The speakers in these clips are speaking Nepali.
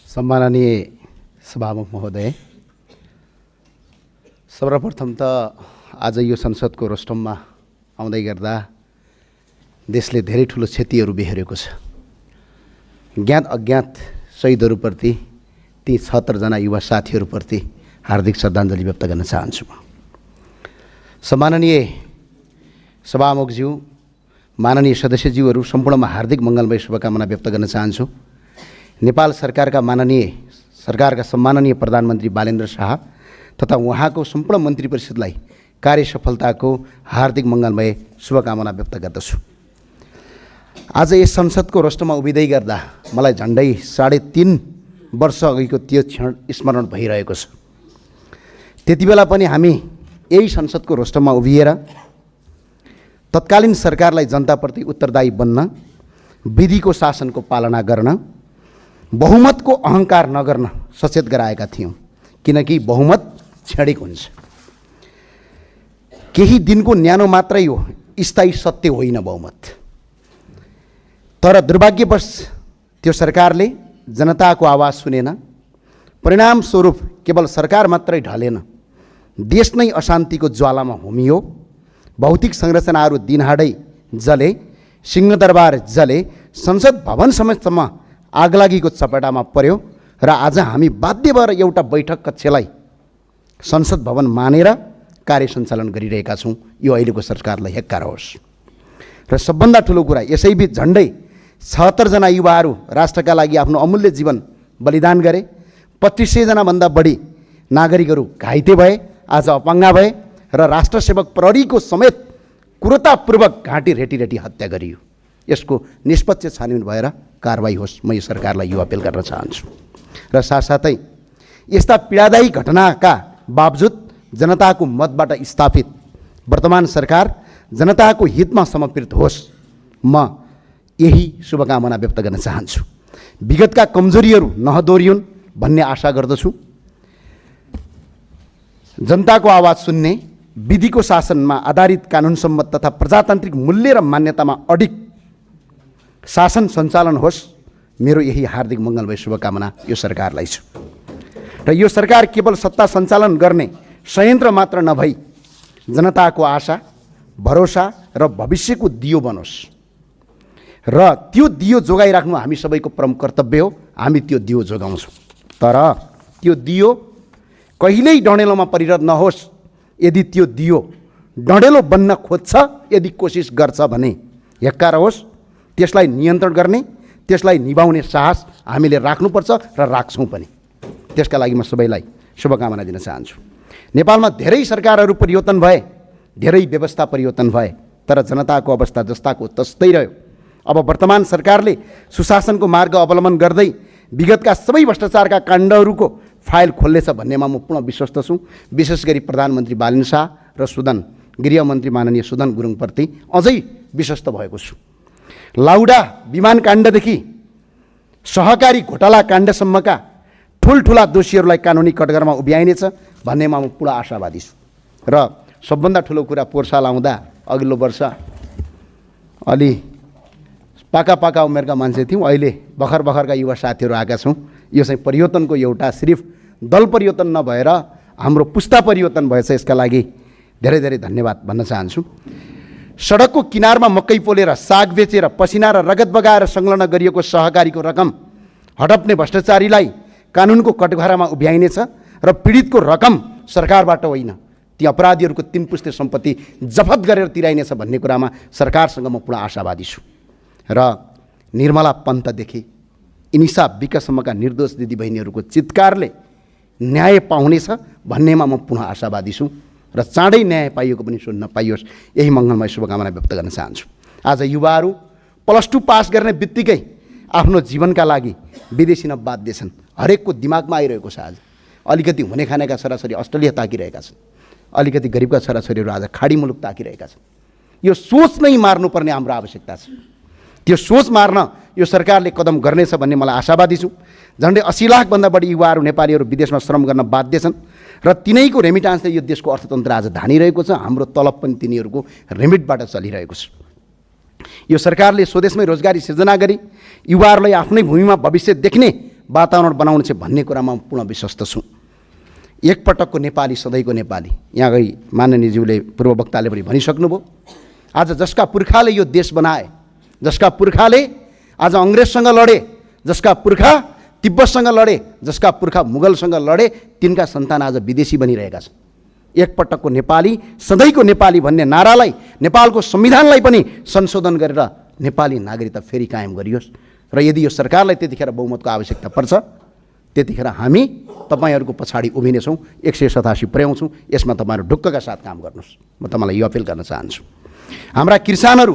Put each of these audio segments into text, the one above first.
सम्माननीय सभामुख महोदय, सर्वप्रथम त आज यो संसदको रोस्टममा आउँदै गर्दा देशले धेरै ठुलो क्षतिहरू बेहोरेको छ। ज्ञात अज्ञात शहीदहरूप्रति ती 76 जना युवा साथीहरूप्रति हार्दिक श्रद्धाञ्जली व्यक्त गर्न चाहन्छु। सम्माननीय सभामुखज्यू, माननीय सदस्यज्यूहरू सम्पूर्णमा हार्दिक मङ्गलमय शुभकामना व्यक्त गर्न चाहन्छु। नेपाल सरकारका सम्माननीय प्रधानमन्त्री बालेन्द्र शाह तथा उहाँको सम्पूर्ण मन्त्री परिषदलाई कार्य सफलताको हार्दिक मङ्गलमय शुभकामना व्यक्त गर्दछु। आज यस संसदको रोस्टरमा उभिँदै गर्दा मलाई झन्डै 3.5 वर्ष अघिको त्यो क्षण स्मरण भइरहेको छ। त्यति बेला पनि हामी यही संसदको रोस्टरमा उभिएर तत्कालीन सरकारलाई जनताप्रति उत्तरदायी बन्न, विधिको शासनको पालना गर्न, बहुमतको अहङ्कार नगर्न सचेत गराएका थियौँ। किनकि बहुमत क्षणिक हुन्छ, केही दिनको न्यानो मात्रै हो, स्थायी सत्य होइन बहुमत। तर दुर्भाग्यवश त्यो सरकारले जनताको आवाज सुनेन। परिणामस्वरूप केवल सरकार मात्रै ढलेन, देश नै अशान्तिको ज्वालामा होमियो। भौतिक संरचनाहरू दिनहाडै जले, सिंहदरबार जले, संसद भवन समेतसम्म आगलागीको चपेटामा पर्यो र आज हामी बाध्य भएर एउटा बैठक कक्षलाई संसद भवन मानेर कार्य सञ्चालन गरिरहेका छौँ। यो अहिलेको सरकारलाई हेक्कार होस्। र सबभन्दा ठुलो कुरा, यसैबीच झन्डै 76 जना युवाहरू राष्ट्रका लागि आफ्नो अमूल्य जीवन बलिदान गरे। 2500 जनाभन्दा बढी नागरिकहरू घाइते भए, आज अपाङ्गा भए र राष्ट्रसेवक प्रहरीको समेत क्रूरतापूर्वक घाँटी रेटी हत्या गरियो। यसको निष्पक्ष छानबिन भएर कारबाही होस्, म यो सरकारलाई यो अपिल गर्न चाहन्छु। र साथसाथै यस्ता पीडादायी घटनाका बावजुद जनताको मतबाट स्थापित वर्तमान सरकार जनताको हितमा समर्पित होस्, म यही शुभकामना व्यक्त गर्न चाहन्छु। विगतका कमजोरीहरू नहदोरियुन् भन्ने आशा गर्दछु। जनताको आवाज सुन्ने, विधिको शासनमा आधारित कानुन सम्मत तथा प्रजातान्त्रिक मूल्य र मान्यतामा अडिग शासन सञ्चालन होस्, मेरो यही हार्दिक मङ्गलमय शुभकामना यो सरकारलाई छ। र यो सरकार केवल सत्ता सञ्चालन गर्ने संयन्त्र मात्र नभई जनताको आशा, भरोसा र भविष्यको दियो बनोस्। र त्यो दियो जोगाइराख्नु हामी सबैको प्रमुख कर्तव्य हो। हामी त्यो दियो जोगाउँछौँ। तर त्यो दियो कहिल्यै डढेलोमा परिणत नहोस्। यदि त्यो दियो डढेलो बन्न खोज्छ, यदि कोसिस गर्छ भने हेक्कार होस्। त्यसलाई नियन्त्रण गर्ने, त्यसलाई निभाउने साहस हामीले राख्नुपर्छ र राख्छौँ पनि। त्यसका लागि म सबैलाई शुभकामना दिन चाहन्छु। नेपालमा धेरै सरकारहरू परिवर्तन भए, धेरै व्यवस्था परिवर्तन भए, तर जनताको अवस्था जस्ताको तस्तै रह्यो। अब वर्तमान सरकारले सुशासनको मार्ग अवलम्बन गर्दै विगतका सबै भ्रष्टाचारका काण्डहरूको फाइल खोल्नेछ भन्नेमा म पूर्ण विश्वस्त छु। विशेष गरी प्रधानमन्त्री बालेन्द्र शाह र गृहमन्त्री माननीय सुदन गुरुङप्रति अझै विश्वस्त भएको छु। लाउडा विमान काण्डदेखि सहकारी घोटाला काण्डसम्मका ठुल्ठुला दोषीहरूलाई कानुनी कटघरामा उभ्याइनेछ भन्नेमा म पूर्ण आशावादी छु। र सबभन्दा ठुलो कुरा, पोहोर साल आउँदा अघिल्लो वर्ष अलि पाका उमेरका मान्छे थियौँ, अहिले भर्खरका युवा साथीहरू आएका छौँ। यो चाहिँ परिवर्तनको एउटा सिर्फ दल परिवर्तन नभएर हाम्रो पुस्ता परिवर्तन भएछ। यसका लागि धेरै धेरै धन्यवाद भन्न चाहन्छु। सडकको किनारमा मकै पोलेर, साग बेचेर, पसिना र रगत बगाएर संलग्न गरिएको सहकारीको रकम हडप्ने भ्रष्टाचारीलाई कानुनको कटघरामा उभ्याइनेछ र पीडितको रकम सरकारबाट होइन, ती अपराधीहरूको 3 पुस्ते सम्पत्ति जफत गरेर तिराइनेछ भन्ने कुरामा सरकारसँग म पूर्ण आशावादी छु। र निर्मला पन्तदेखि इनिसा विकसम्मका निर्दोष दिदीबहिनीहरूको चित्कारले न्याय पाउनेछ भन्नेमा म पुनः आशावादी छु। र चाँडै न्याय पाइएको पनि सुन्न पाइयोस्, यही मङ्गलमय शुभकामना व्यक्त गर्न चाहन्छु। आज युवाहरू +2 पास गर्ने बित्तिकै आफ्नो जीवनका लागि विदेशी न बाध्य छन्। हरेकको दिमागमा आइरहेको छ। आज अलिकति हुने खानेका छोराछोरी अस्ट्रेलिया ताकिरहेका छन्, अलिकति गरिबका छोराछोरीहरू आज खाडी मुलुक ताकिरहेका छन्। यो सोच नै मार्नुपर्ने हाम्रो आवश्यकता छ। त्यो सोच मार्न यो सरकारले कदम गर्नेछ भन्ने मलाई आशावादी छु। झन्डै 80 लाखभन्दा बढी युवाहरू नेपालीहरू विदेशमा श्रम गर्न बाध्य छन् र तिनैको रेमिटान्सले यो देशको अर्थतन्त्र आज धानिरहेको छ। हाम्रो तलब पनि तिनीहरूको रेमिटबाट चलिरहेको छ। यो सरकारले स्वदेशमै रोजगारी सिर्जना गरी युवाहरूलाई आफ्नै भूमिमा भविष्य देख्ने वातावरण बनाउनु छ भन्ने कुरामा म पूर्ण विश्वस्त छु। एकपटकको नेपाली सधैँको नेपाली, यहाँ गई माननीयज्यूले पूर्व वक्ताले पनि भनिसक्नुभयो। आज जसका पुर्खाले यो देश बनाए, जसका पुर्खाले आज अङ्ग्रेजसँग लडे, जसका पुर्खा तिब्बतसँग लडे, जसका पुर्खा मुगलसँग लडे, तिनका सन्तान आज विदेशी बनिरहेका छन्। एकपटकको नेपाली सधैँको नेपाली भन्ने नारालाई, नेपालको संविधानलाई पनि संशोधन गरेर नेपाली नागरिकता फेरि कायम गरियोस्। र यदि यो सरकारलाई त्यतिखेर बहुमतको आवश्यकता पर्छ, त्यतिखेर हामी तपाईँहरूको पछाडि उभिनेछौँ, 187 पुर्याउँछौँ। यसमा तपाईँहरू ढुक्कका साथ काम गर्नुहोस्। म तपाईँलाई यो अपिल गर्न चाहन्छु। हाम्रा किसानहरू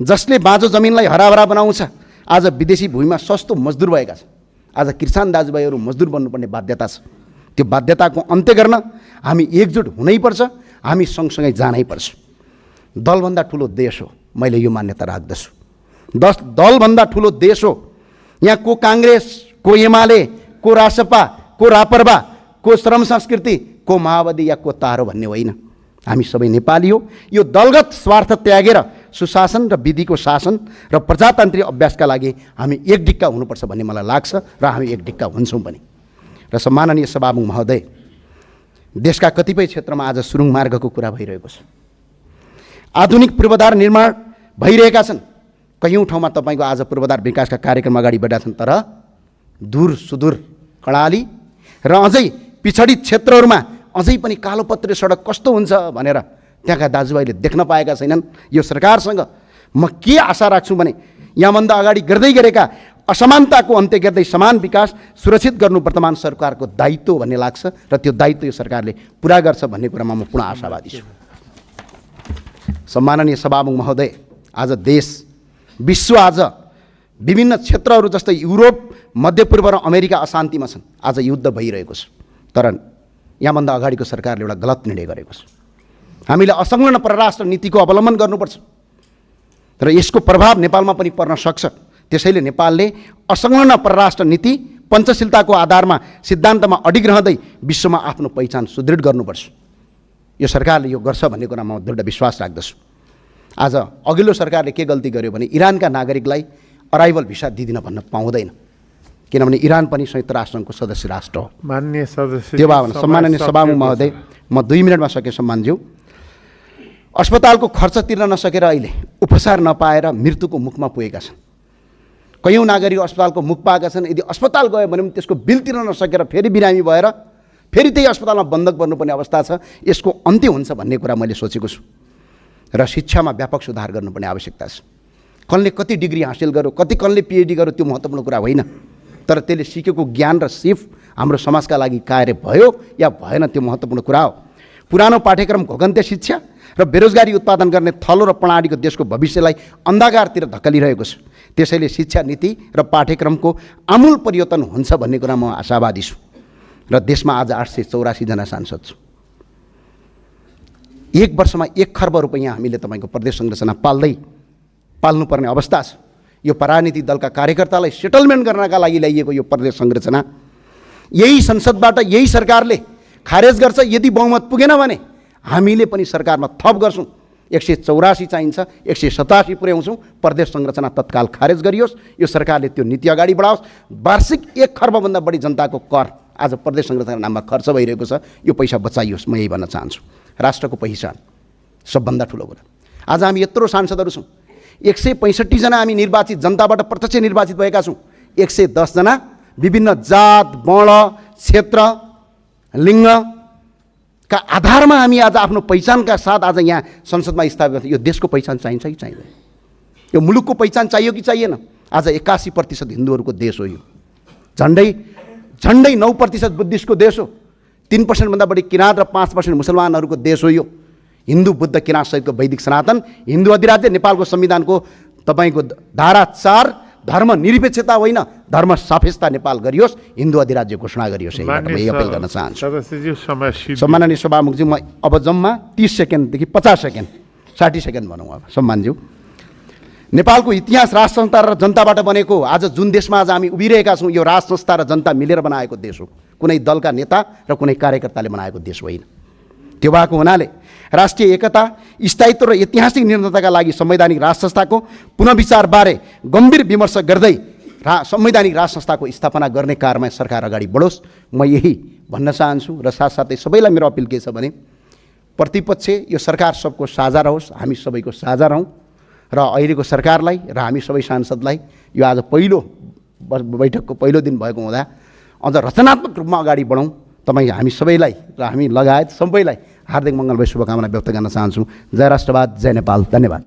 जसले बाँझो जमिनलाई हराभरा बनाउँछ, आज विदेशी भूमिमा सस्तो मजदुर भएका छन्। आज किसान दाजुभाइहरू मजदुर बन्नुपर्ने बाध्यता छ। त्यो बाध्यताको अन्त्य गर्न हामी एकजुट हुनैपर्छ, हामी सँगसँगै जानैपर्छ। दलभन्दा ठुलो देश हो, मैले यो मान्यता राख्दछु। दलभन्दा ठुलो देश हो। यहाँ को काङ्ग्रेस, को एमाले, को रासपा, को रापरपा, को श्रम संस्कृति, को माओवादी या को तारो भन्ने होइन। हामी सबै नेपाली हो। यो दलगत स्वार्थ त्यागेर सुशासन र विधिको शासन र प्रजातान्त्रिक अभ्यासका लागि हामी एक ढिक्का हुनुपर्छ भन्ने मलाई लाग्छ र हामी एक ढिक्का हुन्छौँ पनि। र सम्माननीय सभामुख महोदय, देशका कतिपय क्षेत्रमा आज सुरुङ मार्गको कुरा भइरहेको छ। आधुनिक पूर्वाधार निर्माण भइरहेका छन्। कयौँ ठाउँमा तपाईँको आज पूर्वाधार विकासका कार्यक्रम अगाडि बढेका छन्, तर दूर सुदूर कर्णाली र अझै पिछडित क्षेत्रहरूमा अझै पनि कालोपत्रे सडक कस्तो हुन्छ भनेर त्यहाँका दाजुभाइले देख्न पाएका छैनन्। यो सरकारसँग म के आशा राख्छु भने यहाँभन्दा अगाडि गर्दै गरेका असमानताको अन्त्य गर्दै समान विकास सुरक्षित गर्नु वर्तमान सरकारको दायित्व भन्ने लाग्छ र त्यो दायित्व यो सरकारले पुरा गर्छ भन्ने कुरामा म पूर्ण आशावादी छु। सम्माननीय सभामुख महोदय, आज देश विश्व आज विभिन्न क्षेत्रहरू जस्तै युरोप, मध्यपूर्व र अमेरिका अशान्तिमा छन्। आज युद्ध भइरहेको छ, तर यहाँभन्दा अगाडिको सरकारले एउटा गलत निर्णय गरेको छ। हामीले असंलग्न परराष्ट्र नीतिको अवलम्बन गर्नुपर्छ र यसको प्रभाव नेपालमा पनि पर्न सक्छ। त्यसैले नेपालले असंलग्न परराष्ट्र नीति पञ्चशीलताको आधारमा सिद्धान्तमा अडिग रहँदै विश्वमा आफ्नो पहिचान सुदृढ गर्नुपर्छ। यो सरकारले यो गर्छ भन्ने कुरामा म दृढ विश्वास राख्दछु। आज अघिल्लो सरकारले के गल्ती गर्यो भने इरानका नागरिकलाई अराइभल भिसा दिदिन भन्न पाउँदैन, किनभने इरान पनि संयुक्त राष्ट्रसङ्घको सदस्य राष्ट्र हो। माननीय सदस्य, त्यो भए सम्माननीय सभामुख महोदय, म 2 मिनटमा सके सम्मानज्यू। अस्पतालको खर्च तिर्न नसकेर अहिले उपचार नपाएर मृत्युको मुखमा पुगेका छन्। कयौँ नागरिक अस्पतालको मुख पाएका छन्। यदि अस्पताल गयो भने त्यसको बिल तिर्न नसकेर फेरि बिरामी भएर फेरि त्यही अस्पतालमा बन्धक बन्नुपर्ने अवस्था छ। यसको अन्त्य हुन्छ भन्ने कुरा मैले सोचेको छु। र शिक्षामा व्यापक सुधार गर्नुपर्ने आवश्यकता छ। कसले कति डिग्री हासिल गर्यो, कतिले पिएचडी गर्यो, त्यो महत्त्वपूर्ण कुरा होइन, तर त्यसले सिकेको ज्ञान र सिप हाम्रो समाजका लागि कार्य भयो या भएन त्यो महत्त्वपूर्ण कुरा हो। पुरानो पाठ्यक्रम घोगन्ते शिक्षा र बेरोजगारी उत्पादन गर्ने थलो र प्रणालीको देशको भविष्यलाई अन्धकारतिर धकेलिरहेको छ। त्यसैले शिक्षा नीति र पाठ्यक्रमको आमूल परिवर्तन हुन्छ भन्ने कुरा म आशावादी छु। र देशमा आज 884 जना सांसद छु। 1 वर्षमा 1 खर्ब रुपैयाँ हामीले तपाईँको प्रदेश संरचना पाल्नुपर्ने अवस्था छ। यो परानीति दलका कार्यकर्तालाई सेटलमेन्ट गर्नका लागि ल्याइएको यो प्रदेश संरचना यही संसदबाट यही सरकारले खारेज गर्छ। यदि बहुमत पुगेन भने हामीले पनि सरकारमा थप गर्छौँ। 184 चाहिन्छ, 187 पुर्याउँछौँ। प्रदेश संरचना तत्काल खारेज गरियोस्। यो सरकारले त्यो नीति अगाडि बढाओस्। वार्षिक 1 खर्बभन्दा बढी जनताको कर आज प्रदेश संरचना नाममा खर्च भइरहेको छ। यो पैसा बचाइयोस्। म यही भन्न चाहन्छु। राष्ट्रको पहिचान सबभन्दा ठुलो कुरा। आज हामी यत्रो सांसदहरू छौँ। 165 जना हामी निर्वाचित जनताबाट प्रत्यक्ष निर्वाचित भएका छौँ। 110 जना विभिन्न जात, वर्ण, क्षेत्र, लिङ्गका आधारमा हामी आज आफ्नो पहिचानका साथ आज यहाँ संसदमा स्थापित गर्छौँ। यो देशको पहिचान चाहिन्छ कि चाहिँदैन? यो मुलुकको पहिचान चाहियो कि चाहिएन? आज 81% हिन्दूहरूको देश हो। यो झन्डै 9% बुद्धिस्टको देश हो। 3% भन्दा बढी किराँत र 5% मुसलमानहरूको देश हो। यो हिन्दू, बुद्ध, किराँत सहितको वैदिक सनातन हिन्दू अधिराज्य नेपालको संविधानको तपाईँको धारा 4 धर्म निरपेक्षता होइन, धर्म सापेक्षता नेपाल गरियोस्, हिन्दू अधिराज्य घोषणा गरियोस्। यही अपिल गर्न चाहन्छु। सम्माननीय सभामुखज्यू, म अब जम्मा 30 सेकेन्डदेखि 50 सेकेन्ड 60 सेकेन्ड भनौँ अब सम्मानज्यू। नेपालको इतिहास राज संस्था र जनताबाट बनेको। आज जुन देशमा आज हामी उभिरहेका छौँ, यो राज संस्था र जनता मिलेर बनाएको देश हो। कुनै दलका नेता र कुनै कार्यकर्ताले बनाएको देश होइन। त्यो भएको हुनाले राष्ट्रिय एकता, स्थायित्व र ऐतिहासिक निर्णयताका लागि संवैधानिक राज संस्थाको पुनर्विचारबारे गम्भीर विमर्श गर्दै संवैधानिक राज संस्थाको स्थापना गर्ने कार्यमा सरकार अगाडि बढोस्, म यही भन्न चाहन्छु। र साथसाथै सबैलाई मेरो अपिल के छ भने प्रतिपक्ष यो सरकार सबको साझा रहोस्, हामी सबैको साझा रहौँ र अहिलेको सरकारलाई र हामी सबै सांसदलाई यो आज पहिलो बैठकको पहिलो दिन भएको हुँदा अझ रचनात्मक रूपमा अगाडि बढौँ। तपाईँ हामी सबैलाई र हामी लगायत सबैलाई हार्दिक मङ्गलमय शुभकामना व्यक्त गर्न चाहन्छु। जय राष्ट्रवाद, जय नेपाल, धन्यवाद।